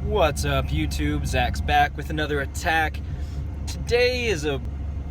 What's up, YouTube? Zach's back with another attack. Today is a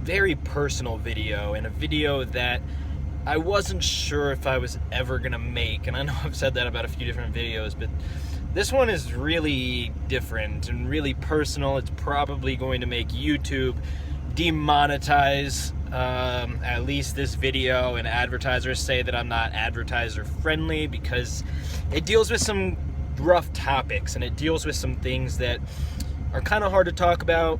very personal video, and a video that I wasn't sure if I was ever gonna make, and I know I've said that about a few different videos, but this one is really different and really personal. It's probably going to make YouTube demonetize at least this video, and advertisers say that I'm not advertiser friendly because it deals with some rough topics, and it deals with some things that are kind of hard to talk about.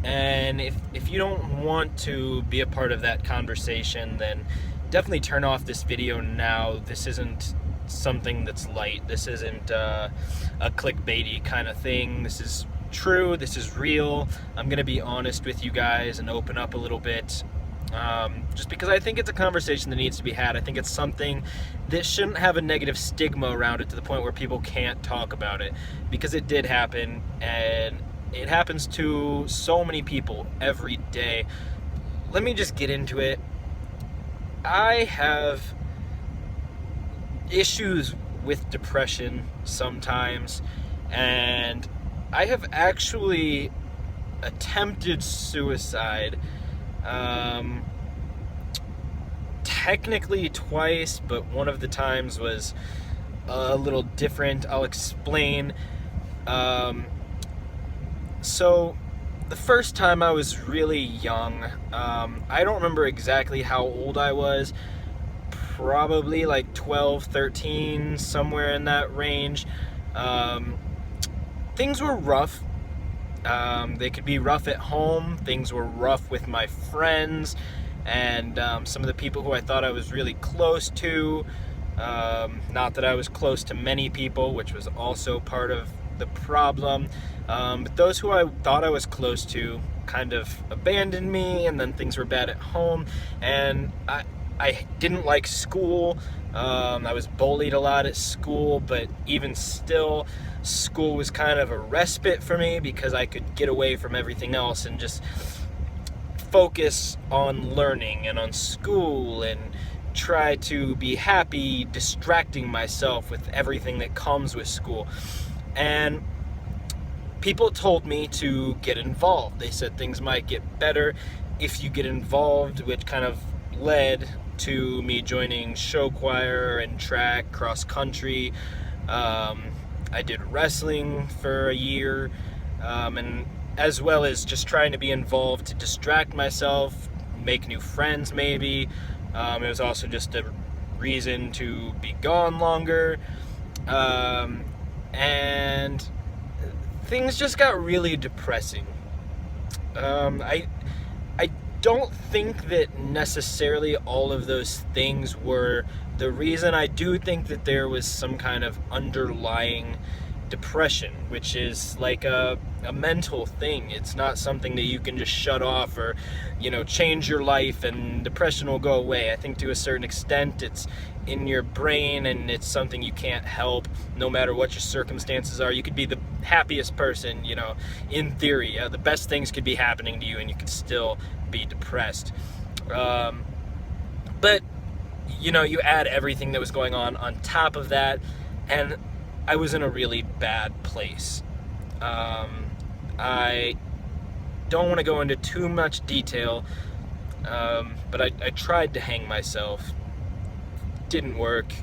And if you don't want to be a part of that conversation, then definitely turn off this video now. This isn't something that's light. This isn't a clickbaity kind of thing. This is true. This is real. I'm gonna be honest with you guys and open up a little bit, just because I think it's a conversation that needs to be had. I think it's something that shouldn't have a negative stigma around it to the point where people can't talk about it, because it did happen, and it happens to so many people every day. Let me just get into it. I have issues with depression sometimes, and I have actually attempted suicide. Technically twice, but one of the times was a little different. I'll explain. So the first time I was really young. I don't remember exactly how old I was. Probably like 12, 13, somewhere in that range. Things were rough. They could be rough at home. Things were rough with my friends and some of the people who I thought I was really close to. Not that I was close to many people, which was also part of the problem. But those who I thought I was close to kind of abandoned me, and then things were bad at home, and I didn't like school. I was bullied a lot at school, but even still, school was kind of a respite for me because I could get away from everything else and just focus on learning and on school and try to be happy, distracting myself with everything that comes with school. And people told me to get involved. They said things might get better if you get involved, which kind of led to me joining show choir and track, cross country. I did wrestling for a year, and as well as just trying to be involved to distract myself, make new friends maybe. It was also just a reason to be gone longer. And things just got really depressing. I don't think that necessarily all of those things were the reason. I do think that there was some kind of underlying depression, which is like a mental thing. It's not something that you can just shut off or, change your life and depression will go away. I think to a certain extent it's in your brain, and it's something you can't help no matter what your circumstances are. You could be the happiest person, in theory. The best things could be happening to you and you could still be depressed. But you add everything that was going on top of that, and I was in a really bad place. I don't want to go into too much detail, but I tried to hang myself. Didn't work.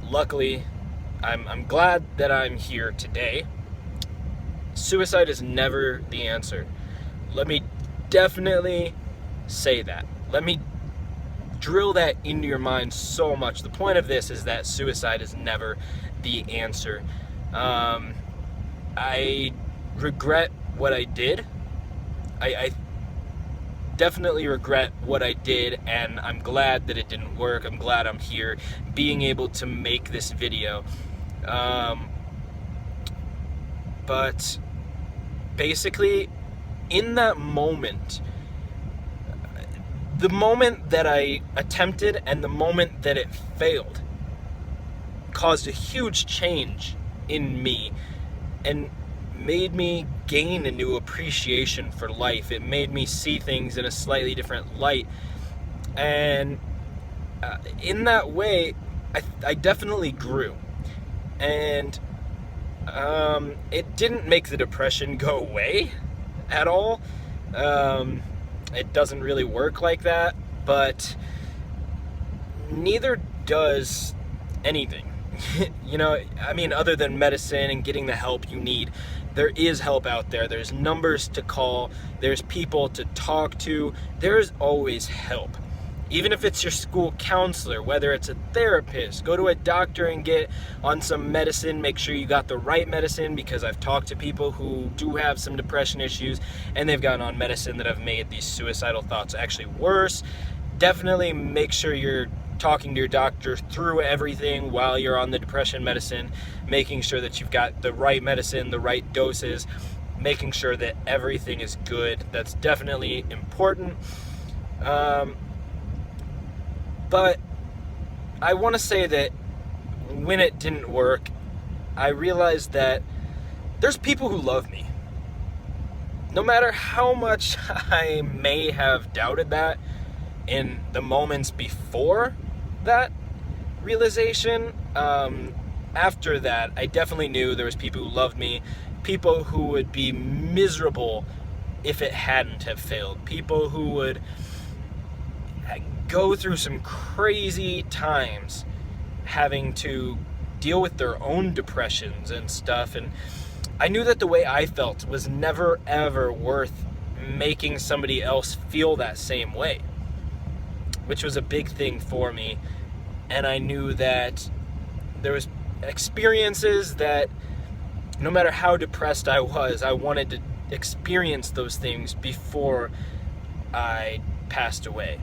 Luckily, I'm glad that I'm here today. Suicide is never the answer. Let me definitely say that. Let me drill that into your mind so much. The point of this is that suicide is never the answer. I regret what I did. I definitely regret what I did, and I'm glad that it didn't work. I'm glad I'm here being able to make this video. But basically, in that moment, the moment that I attempted and the moment that it failed caused a huge change in me and made me gain a new appreciation for life. It made me see things in a slightly different light. And in that way, I definitely grew. And It didn't make the depression go away at all. It doesn't really work like that, but neither does anything. I mean, other than medicine and getting the help you need, there is help out there. There's numbers to call, there's people to talk to, there's always help. Even if it's your school counselor, whether it's a therapist, go to a doctor and get on some medicine. Make sure you got the right medicine, because I've talked to people who do have some depression issues and they've gotten on medicine that have made these suicidal thoughts actually worse. Definitely make sure you're talking to your doctor through everything while you're on the depression medicine, making sure that you've got the right medicine, the right doses, making sure that everything is good. That's definitely important. But I want to say that when it didn't work, I realized that there's people who love me. No matter how much I may have doubted that in the moments before that realization, after that, I definitely knew there was people who loved me, people who would be miserable if it hadn't have failed, people who would go through some crazy times having to deal with their own depressions and stuff. And I knew that the way I felt was never ever worth making somebody else feel that same way, which was a big thing for me. And I knew that there was experiences that no matter how depressed I was, I wanted to experience those things before I passed away.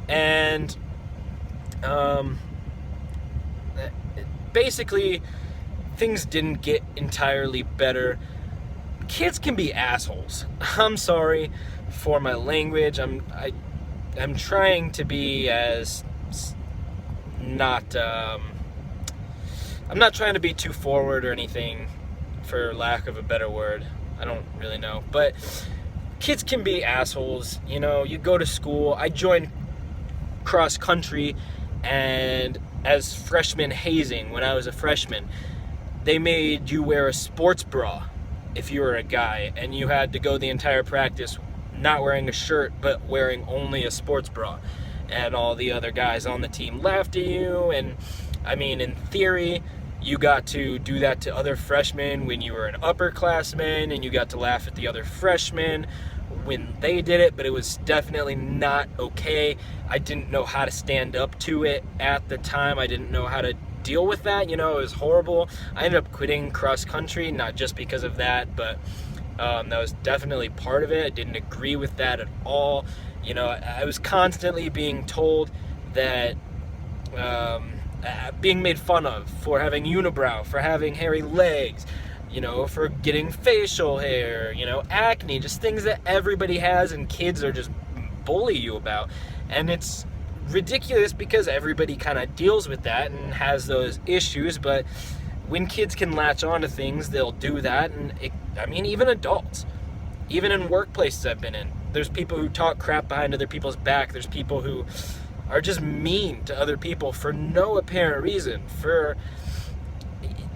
And basically, things didn't get entirely better. Kids can be assholes. I'm sorry for my language. I'm trying to be as not. I'm not trying to be too forward or anything, for lack of a better word. I don't really know, but kids can be assholes. You go to school. I joined cross country, and as freshman hazing, when I was a freshman, they made you wear a sports bra if you were a guy, and you had to go the entire practice not wearing a shirt but wearing only a sports bra, and all the other guys on the team laughed at you. And I mean, in theory, you got to do that to other freshmen when you were an upperclassman, and you got to laugh at the other freshmen when they did it, but it was definitely not okay. I didn't know how to stand up to it at the time. I didn't know how to deal with that. It was horrible. I ended up quitting cross country, not just because of that, but that was definitely part of it. I didn't agree with that at all. I was constantly being told that being made fun of for having unibrow, for having hairy legs, for getting facial hair, acne, just things that everybody has and kids are just bully you about. And it's ridiculous because everybody kind of deals with that and has those issues, but when kids can latch on to things, they'll do that. And even adults, even in workplaces I've been in, there's people who talk crap behind other people's back. There's people who are just mean to other people for no apparent reason.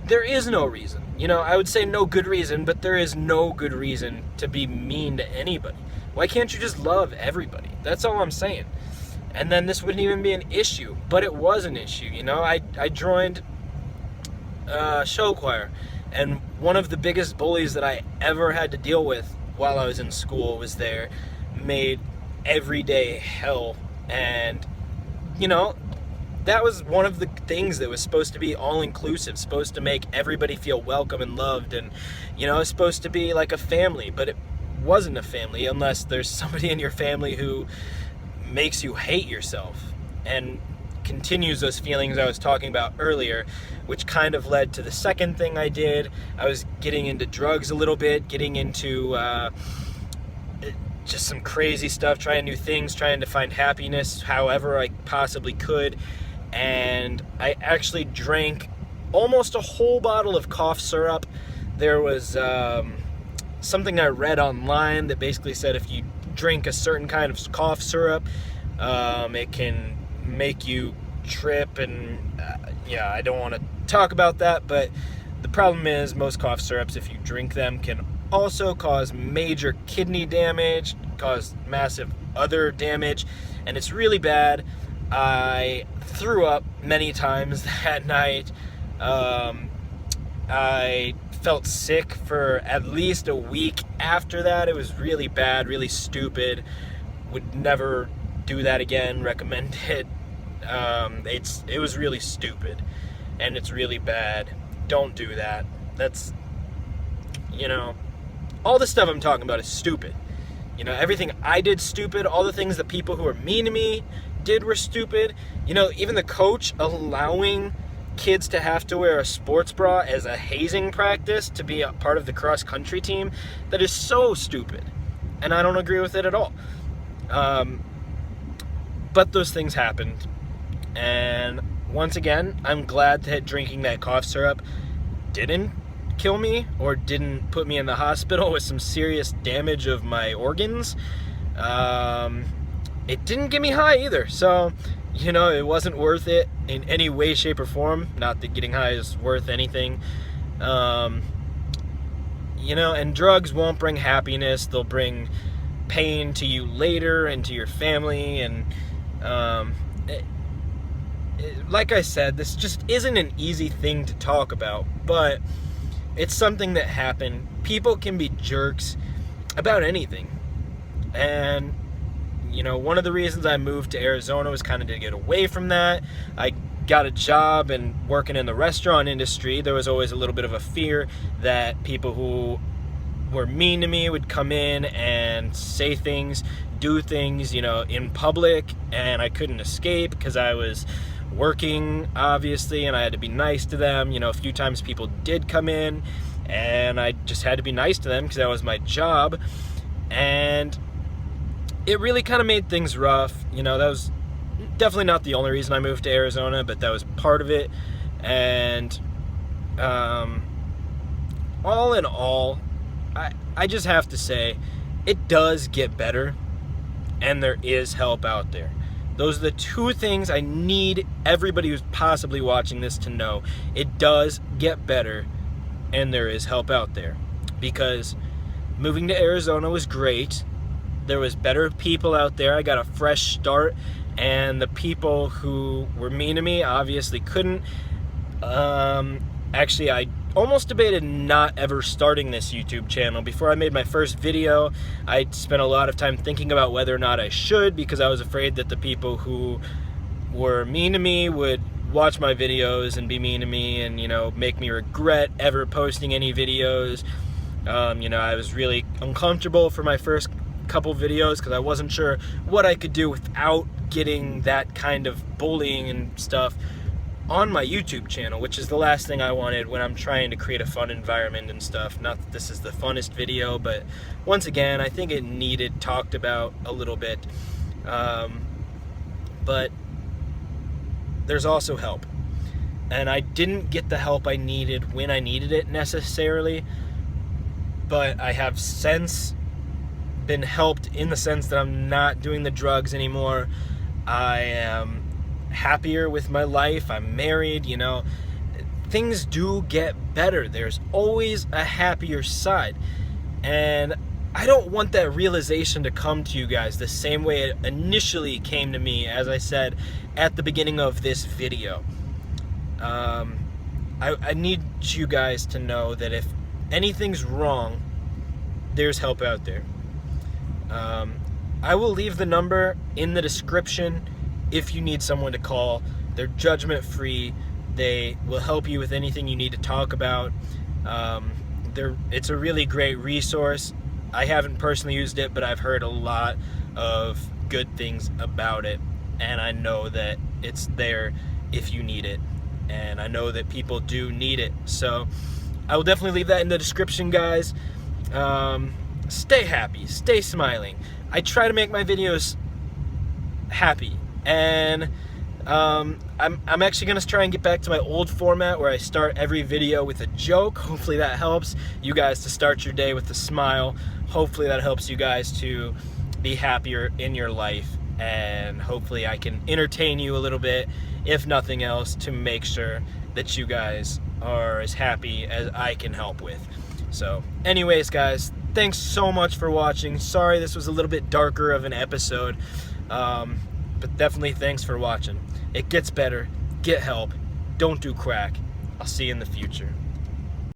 There is no reason. I would say no good reason, but there is no good reason to be mean to anybody. Why can't you just love everybody? That's all I'm saying. And then this wouldn't even be an issue, but it was an issue. I joined show choir, and one of the biggest bullies that I ever had to deal with while I was in school was there, made every day hell. And that was one of the things that was supposed to be all-inclusive, supposed to make everybody feel welcome and loved, and it's supposed to be like a family, but it wasn't a family unless there's somebody in your family who makes you hate yourself and continues those feelings I was talking about earlier, which kind of led to the second thing I did. I was getting into drugs a little bit, getting into just some crazy stuff, trying new things, trying to find happiness however I possibly could. And I actually drank almost a whole bottle of cough syrup. There was something I read online that basically said if you drink a certain kind of cough syrup, it can make you trip. And I don't want to talk about that, but the problem is most cough syrups, if you drink them, can also cause major kidney damage, cause massive other damage, and it's really bad. I threw up many times that night. I felt sick for at least a week after that. It was really bad, really stupid. Would never do that again. Recommend it. It was really stupid, and it's really bad. Don't do that. That's, all the stuff I'm talking about is stupid. Everything I did stupid. All the things that people who were mean to me did were stupid. Even the coach allowing kids to have to wear a sports bra as a hazing practice to be a part of the cross country team, that is so stupid, and I don't agree with it at all. But those things happened, and once again, I'm glad that drinking that cough syrup didn't kill me or didn't put me in the hospital with some serious damage of my organs. It didn't get me high either, so it wasn't worth it in any way, shape, or form. Not that getting high is worth anything. And drugs won't bring happiness. They'll bring pain to you later and to your family. And like I said, this just isn't an easy thing to talk about, but it's something that happened. People can be jerks about anything. And one of the reasons I moved to Arizona was kind of to get away from that. I got a job and working in the restaurant industry. There was always a little bit of a fear that people who were mean to me would come in and say things, do things, in public, and I couldn't escape because I was working, obviously, and I had to be nice to them. A few times people did come in, and I just had to be nice to them because that was my job. And it really kind of made things rough. That was definitely not the only reason I moved to Arizona, but that was part of it. And all in all, I just have to say, it does get better, and there is help out there. Those are the two things I need everybody who's possibly watching this to know. It does get better, and there is help out there. Because moving to Arizona was great. There was better people out there. I got a fresh start, and the people who were mean to me obviously couldn't. Actually, I almost debated not ever starting this YouTube channel. Before I made my first video, I spent a lot of time thinking about whether or not I should, because I was afraid that the people who were mean to me would watch my videos and be mean to me and, make me regret ever posting any videos. I was really uncomfortable for my first couple videos because I wasn't sure what I could do without getting that kind of bullying and stuff on my YouTube channel, which is the last thing I wanted when I'm trying to create a fun environment and stuff. Not that this is the funnest video, but once again, I think it needed talked about a little bit. But there's also help, and I didn't get the help I needed when I needed it necessarily, but I have since been helped in the sense that I'm not doing the drugs anymore. I am happier with my life. I'm married, things do get better. There's always a happier side, and I don't want that realization to come to you guys the same way it initially came to me, as I said at the beginning of this video. I need you guys to know that if anything's wrong, there's help out there. I will leave the number in the description if you need someone to call. They're judgment-free. They will help you with anything you need to talk about. It's a really great resource. I haven't personally used it, but I've heard a lot of good things about it, and I know that it's there if you need it, and I know that people do need it. So I will definitely leave that in the description, guys. Stay happy, stay smiling. I try to make my videos happy, and I'm actually going to try and get back to my old format where I start every video with a joke. Hopefully that helps you guys to start your day with a smile. Hopefully that helps you guys to be happier in your life, and hopefully I can entertain you a little bit, if nothing else, to make sure that you guys are as happy as I can help with. So anyways, guys, thanks so much for watching. Sorry this was a little bit darker of an episode, but definitely thanks for watching. It gets better. Get help. Don't do crack. I'll see you in the future.